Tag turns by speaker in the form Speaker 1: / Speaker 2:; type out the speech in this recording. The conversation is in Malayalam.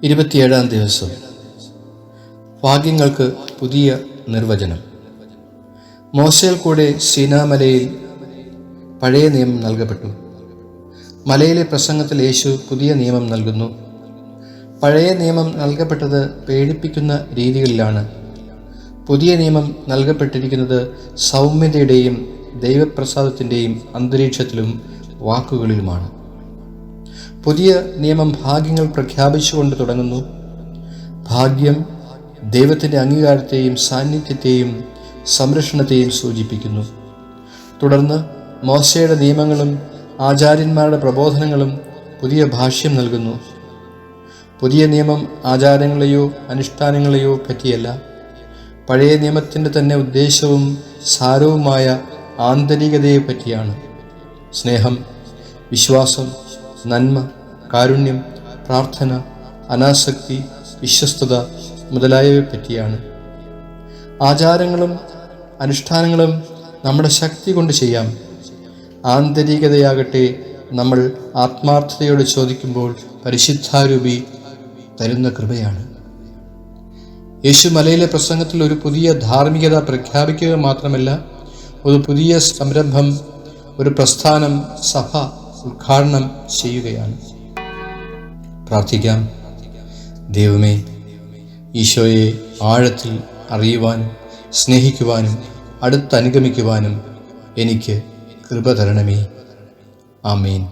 Speaker 1: 27-ാം ദിവസം. ഭാഗ്യങ്ങൾക്ക് പുതിയ നിർവചനം. മോശയിൽ കൂടെ സീനാമലയിൽ പഴയ നിയമം നൽകപ്പെട്ടു. മലയിലെ പ്രസംഗത്തിൽ യേശു പുതിയ നിയമം നൽകുന്നു. പഴയ നിയമം നൽകപ്പെട്ടത് പേടിപ്പിക്കുന്ന രീതികളിലാണ്. പുതിയ നിയമം നൽകപ്പെട്ടിരിക്കുന്നത് സൗമ്യതയുടെയും ദൈവപ്രസാദത്തിൻ്റെയും അന്തരീക്ഷത്തിലും വാക്കുകളിലുമാണ്. പുതിയ നിയമം ഭാഗ്യങ്ങൾ പ്രഖ്യാപിച്ചുകൊണ്ട് തുടങ്ങുന്നു. ഭാഗ്യം ദൈവത്തിൻ്റെ അംഗീകാരത്തെയും സാന്നിധ്യത്തെയും സംരക്ഷണത്തെയും സൂചിപ്പിക്കുന്നു. തുടർന്ന് മോശയുടെ നിയമങ്ങളും ആചാര്യന്മാരുടെ പ്രബോധനങ്ങളും പുതിയ ഭാഷ്യം നൽകുന്നു. പുതിയ നിയമം ആചാരങ്ങളെയോ അനുഷ്ഠാനങ്ങളെയോ പറ്റിയല്ല, പഴയ നിയമത്തിൻ്റെ തന്നെ ഉദ്ദേശവും സാരവുമായ ആന്തരികതയെ പറ്റിയാണ്. സ്നേഹം, വിശ്വാസം, നന്മ, കാരുണ്യം, പ്രാർത്ഥന, അനാസക്തി, വിശ്വസ്തത മുതലായവയെ പറ്റിയാണ്. ആചാരങ്ങളും അനുഷ്ഠാനങ്ങളും നമ്മുടെ ശക്തി കൊണ്ട് ചെയ്യാം. ആന്തരികതയാകട്ടെ നമ്മൾ ആത്മാർത്ഥതയോട് ചോദിക്കുമ്പോൾ പരിശുദ്ധാരൂപി തരുന്ന കൃപയാണ്. യേശു മലയിലെ പ്രസംഗത്തിൽ ഒരു പുതിയ ധാർമ്മികത പ്രഖ്യാപിക്കുക മാത്രമല്ല, ഒരു പുതിയ സംരംഭം, ഒരു പ്രസ്ഥാനം, സഭ ഉദ്ഘാടനം ചെയ്യുകയാണ്. പ്രാർത്ഥിക്കാം. ദൈവമേ, ഈശോയെ ആഴത്തിൽ അറിയുവാനും സ്നേഹിക്കുവാനും അടുത്തനുഗമിക്കുവാനും എനിക്ക് കൃപ തരണമേ. ആമേൻ.